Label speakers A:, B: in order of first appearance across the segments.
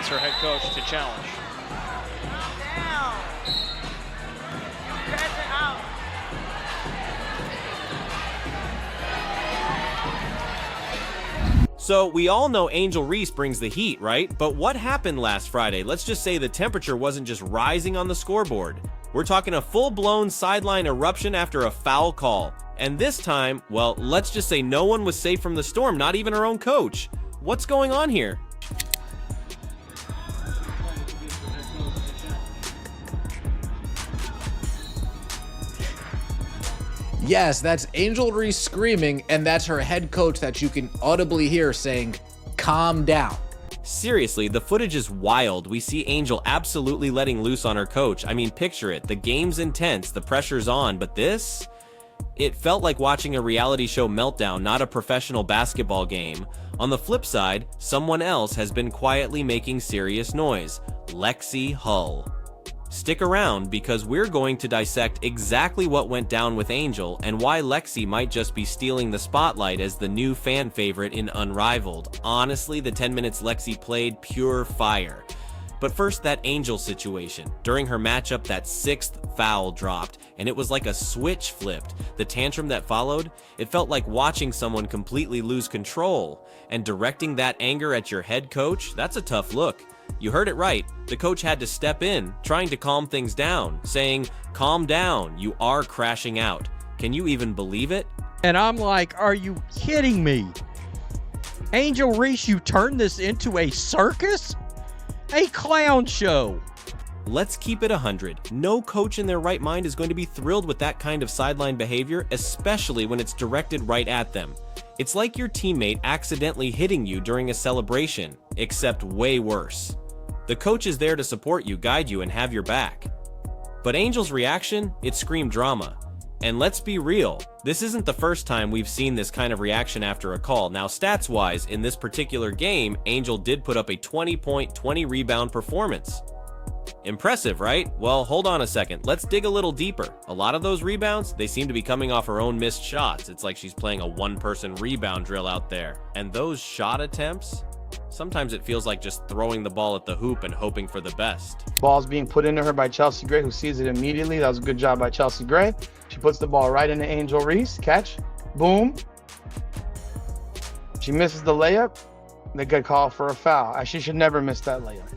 A: convince her head coach to challenge.
B: Down. Press it out.
C: So we all know Angel Reese brings the heat, right? But what happened last Friday? Let's just say the temperature wasn't just rising on the scoreboard. We're talking a full-blown sideline eruption after a foul call. And this time, well, let's just say no one was safe from the storm, not even her own coach. What's going on here?
D: Yes, that's Angel Reese screaming, and that's her head coach that you can audibly hear saying, "Calm down."
C: Seriously, the footage is wild. We see Angel absolutely letting loose on her coach. I mean, picture it. The game's intense, the pressure's on, but this? It felt like watching a reality show meltdown, not a professional basketball game. On the flip side, someone else has been quietly making serious noise. Lexi Hull. Stick around because we're going to dissect exactly what went down with Angel and why Lexi might just be stealing the spotlight as the new fan favorite in Unrivaled. Honestly, the 10 minutes Lexi played, pure fire. But first, that Angel situation. During her matchup, that 6th foul dropped, and it was like a switch flipped. The tantrum that followed, it felt like watching someone completely lose control. And directing that anger at your head coach, that's a tough look. You heard it right. The coach had to step in, trying to calm things down, saying, "Calm down, you are crashing out." Can you even believe it?
E: And I'm like, are you kidding me? Angel Reese, you turned this into a circus? A clown show.
C: Let's keep it 100. No coach in their right mind is going to be thrilled with that kind of sideline behavior, especially when it's directed right at them. It's like your teammate accidentally hitting you during a celebration, except way worse. The coach is there to support you, guide you, and have your back. But Angel's reaction, it screamed drama. And let's be real, this isn't the first time we've seen this kind of reaction after a call. Now, stats-wise, in this particular game, Angel did put up a 20-point, 20-rebound performance. Impressive, right? Well, hold on a second. Let's dig a little deeper. A lot of those rebounds, they seem to be coming off her own missed shots. It's like she's playing a one-person rebound drill out there. And those shot attempts, sometimes it feels like just throwing the ball at the hoop and hoping for the best.
F: Ball's being put into her by Chelsea Gray, who sees it immediately. That was a good job by Chelsea Gray. She puts the ball right into Angel Reese. Catch. Boom. She misses the layup. They get called for a foul. She should never miss that layup.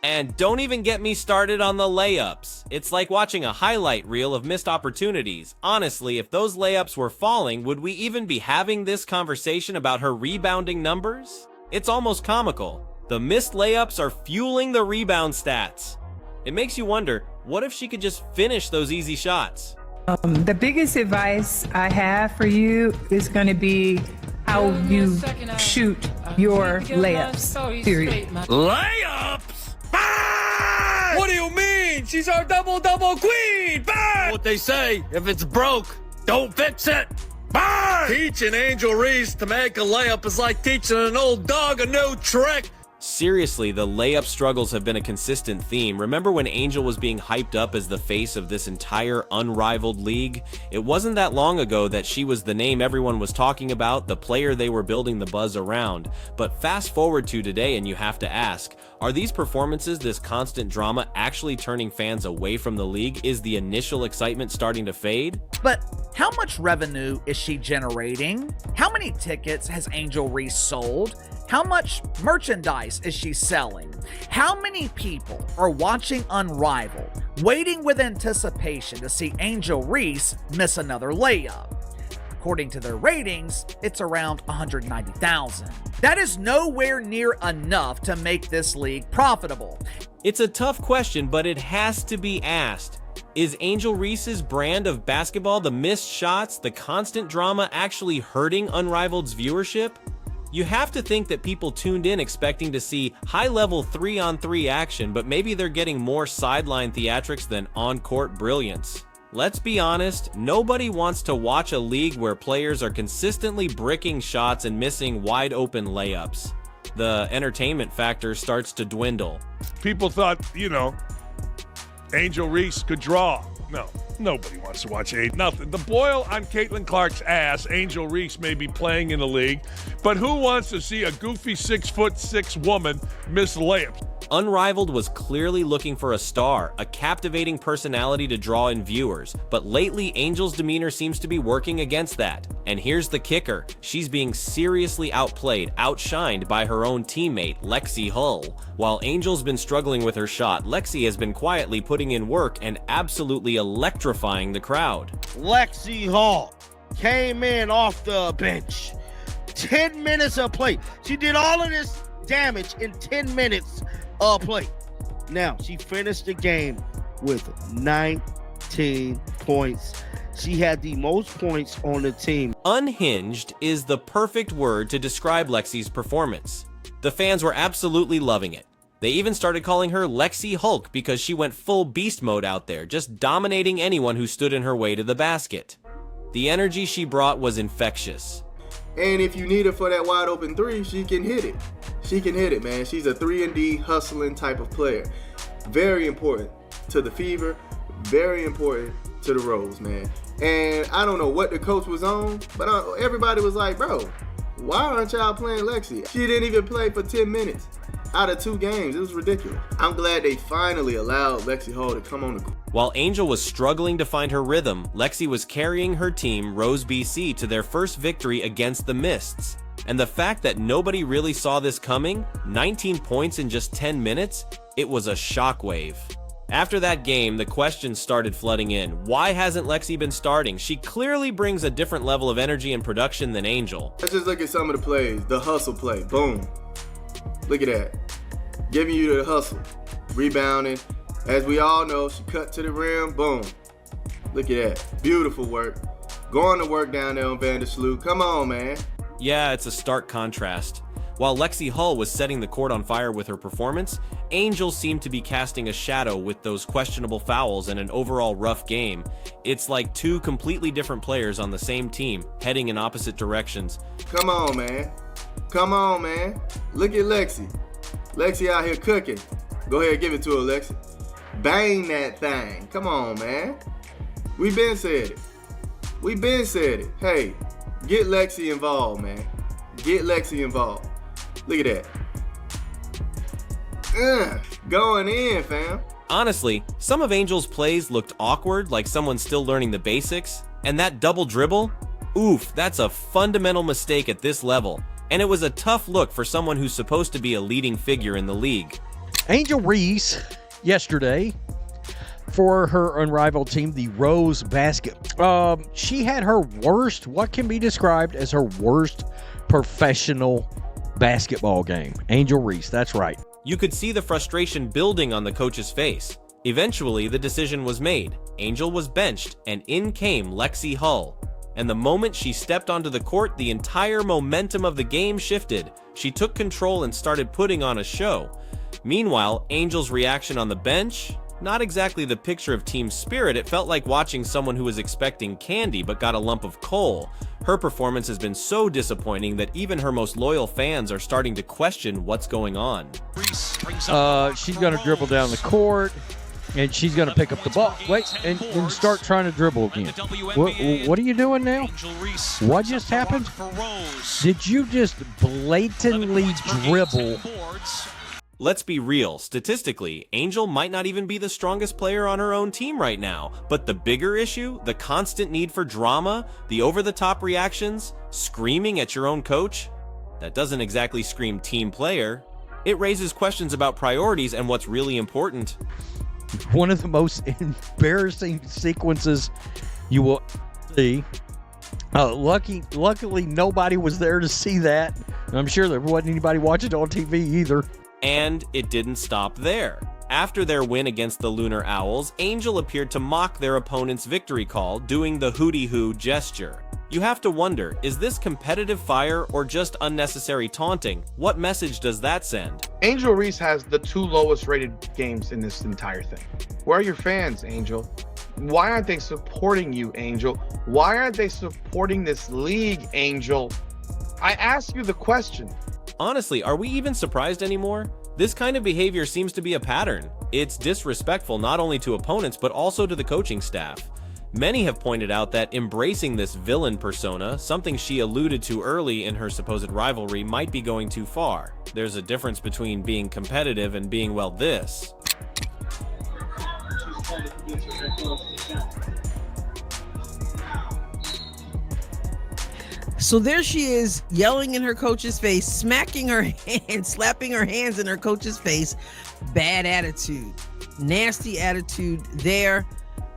C: And don't even get me started on the layups. It's like watching a highlight reel of missed opportunities. Honestly, if those layups were falling, would we even be having this conversation about her rebounding numbers? It's almost comical. The missed layups are fueling the rebound stats. It makes you wonder, what if she could just finish those easy shots?
G: The biggest advice I have for you is going to be how you shoot your layups, period.
H: Layups? Bang! What do you mean? She's our double-double queen! Bang! What they say, if it's broke, don't fix it! Bang! Teaching Angel Reese to make a layup is like teaching an old dog a new trick.
C: Seriously, the layup struggles have been a consistent theme. Remember when Angel was being hyped up as the face of this entire Unrivaled league? It wasn't that long ago that she was the name everyone was talking about, the player they were building the buzz around. But fast forward to today and you have to ask, are these performances, this constant drama, actually turning fans away from the league? Is the initial excitement starting to fade?
I: But how much revenue is she generating? How many tickets has Angel Reese sold? How much merchandise is she selling? How many people are watching Unrivaled, waiting with anticipation to see Angel Reese miss another layup? According to their ratings, it's around 190,000. That is nowhere near enough to make this league profitable.
C: It's a tough question, but it has to be asked. Is Angel Reese's brand of basketball, the missed shots, the constant drama, actually hurting Unrivaled's viewership? You have to think that people tuned in expecting to see high-level 3-on-3 action, but maybe they're getting more sideline theatrics than on-court brilliance. Let's be honest, nobody wants to watch a league where players are consistently bricking shots and missing wide-open layups. The entertainment factor starts to dwindle.
J: People thought, Angel Reese could draw. No, nobody wants to watch nothing. The boil on Caitlin Clark's ass, Angel Reese may be playing in the league, but who wants to see a goofy 6'6" woman miss layups?
C: Unrivaled was clearly looking for a star, a captivating personality to draw in viewers, but lately Angel's demeanor seems to be working against that. And here's the kicker, she's being seriously outplayed, outshined by her own teammate, Lexi Hull. While Angel's been struggling with her shot, Lexi has been quietly putting in work and absolutely electrifying the crowd.
A: Lexi Hull came in off the bench. 10 minutes of play. She did all of this damage in 10 minutes of play. Now, she finished the game with 19 points. She had the most points on the team.
C: Unhinged is the perfect word to describe Lexi's performance. The fans were absolutely loving it. They even started calling her Lexi Hulk because she went full beast mode out there, just dominating anyone who stood in her way to the basket. The energy she brought was infectious.
K: And if you need her for that wide open three, she can hit it. She can hit it, man. She's a 3-and-D hustling type of player. Very important to the Fever, very important to the Rose, man. And I don't know what the coach was on, but everybody was like, bro, why aren't y'all playing Lexi? She didn't even play for 10 minutes out of 2 games. It was ridiculous. I'm glad they finally allowed Lexi Hull to come on the court.
C: While Angel was struggling to find her rhythm, Lexi was carrying her team, Rose BC, to their first victory against the Mists. And the fact that nobody really saw this coming, 19 points in just 10 minutes, it was a shockwave. After that game, the questions started flooding in. Why hasn't Lexi been starting? She clearly brings a different level of energy and production than Angel.
K: Let's just look at some of the plays. The hustle play, boom. Look at that. Giving you the hustle. Rebounding. As we all know, she cut to the rim, boom. Look at that. Beautiful work. Going to work down there on Vandersloot. Come on, man.
C: Yeah, it's a stark contrast. While Lexi Hull was setting the court on fire with her performance, Angel seemed to be casting a shadow with those questionable fouls and an overall rough game. It's like 2 completely different players on the same team, heading in opposite directions.
K: Come on, man. Come on, man. Look at Lexi. Lexi out here cooking. Go ahead, give it to her, Lexi. Bang that thing. Come on, man. We been said it. We been said it. Hey, get Lexi involved, man. Get Lexi involved. Look at that. Going in, fam.
C: Honestly, some of Angel's plays looked awkward, like someone still learning the basics. And that double dribble? Oof, that's a fundamental mistake at this level. And it was a tough look for someone who's supposed to be a leading figure in the league.
E: Angel Reese, yesterday, for her Unrivaled team, the Rose Basket. She had her worst, what can be described as her worst professional basketball game. Angel Reese, that's right.
C: You could see the frustration building on the coach's face. Eventually, the decision was made. Angel was benched, and in came Lexi Hull. And the moment she stepped onto the court, the entire momentum of the game shifted. She took control and started putting on a show. Meanwhile, Angel's reaction on the bench? Not exactly the picture of team spirit. It felt like watching someone who was expecting candy but got a lump of coal. Her performance has been so disappointing that even her most loyal fans are starting to question what's going on.
E: She's going to dribble down the court, and she's going to pick up the ball. Wait, and start trying to dribble again. What are you doing now? What just happened? Did you just blatantly dribble?
C: Let's be real, statistically, Angel might not even be the strongest player on her own team right now, but the bigger issue, the constant need for drama, the over-the-top reactions, screaming at your own coach, that doesn't exactly scream team player. It raises questions about priorities and what's really important.
E: One of the most embarrassing sequences you will see. Luckily, nobody was there to see that. I'm sure there wasn't anybody watching on TV either.
C: And it didn't stop there. After their win against the Lunar Owls, Angel appeared to mock their opponent's victory call, doing the hooty-hoo gesture. You have to wonder, is this competitive fire or just unnecessary taunting? What message does that send?
F: Angel Reese has the 2 lowest rated games in this entire thing. Where are your fans, Angel? Why aren't they supporting you, Angel? Why aren't they supporting this league, Angel? I ask you the question.
C: Honestly, are we even surprised anymore? This kind of behavior seems to be a pattern. It's disrespectful not only to opponents but also to the coaching staff. Many have pointed out that embracing this villain persona, something she alluded to early in her supposed rivalry, might be going too far. There's a difference between being competitive and being, well, this.
B: So there she is, yelling in her coach's face, smacking her hand, slapping her hands in her coach's face. Bad attitude, nasty attitude there.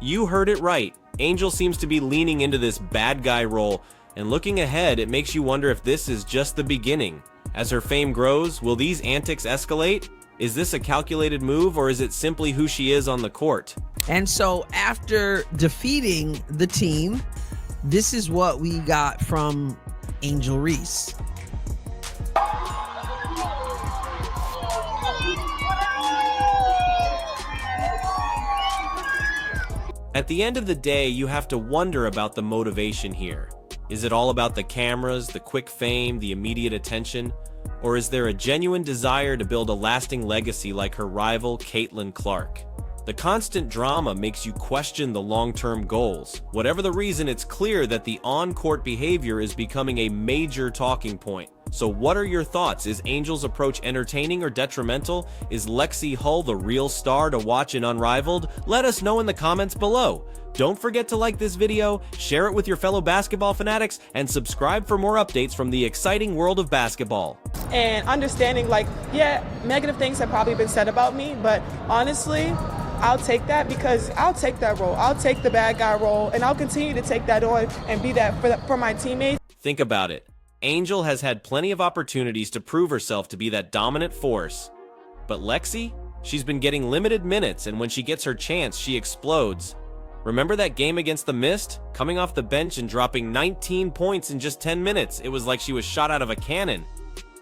C: You heard it right. Angel seems to be leaning into this bad guy role, and looking ahead, it makes you wonder if this is just the beginning. As her fame grows, will these antics escalate? Is this a calculated move, or is it simply who she is on the court?
B: And so after defeating the team, this is what we got from Angel Reese.
C: At the end of the day, you have to wonder about the motivation here. Is it all about the cameras, the quick fame, the immediate attention? Or is there a genuine desire to build a lasting legacy like her rival, Caitlin Clark? The constant drama makes you question the long-term goals. Whatever the reason, it's clear that the on-court behavior is becoming a major talking point. So what are your thoughts? Is Angel's approach entertaining or detrimental? Is Lexi Hull the real star to watch in Unrivaled? Let us know in the comments below. Don't forget to like this video, share it with your fellow basketball fanatics, and subscribe for more updates from the exciting world of basketball.
L: And understanding, like, yeah, negative things have probably been said about me, but honestly, I'll take that because I'll take that role. I'll take the bad guy role, and I'll continue to take that on and be that for my teammates.
C: Think about it. Angel has had plenty of opportunities to prove herself to be that dominant force. But Lexi? She's been getting limited minutes, and when she gets her chance, she explodes. Remember that game against the Mist? Coming off the bench and dropping 19 points in just 10 minutes. It was like she was shot out of a cannon.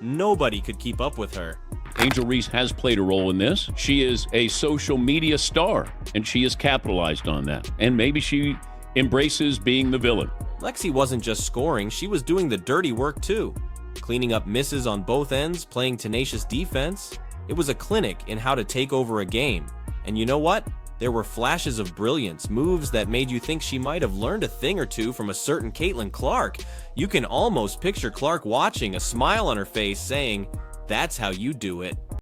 C: Nobody could keep up with her.
M: Angel Reese has played a role in this. She is a social media star, and she has capitalized on that. And maybe she embraces being the villain.
C: Lexi wasn't just scoring, she was doing the dirty work too. Cleaning up misses on both ends, playing tenacious defense. It was a clinic in how to take over a game. And you know what? There were flashes of brilliance, moves that made you think she might have learned a thing or two from a certain Caitlin Clark. You can almost picture Clark watching, a smile on her face, saying, "That's how you do it."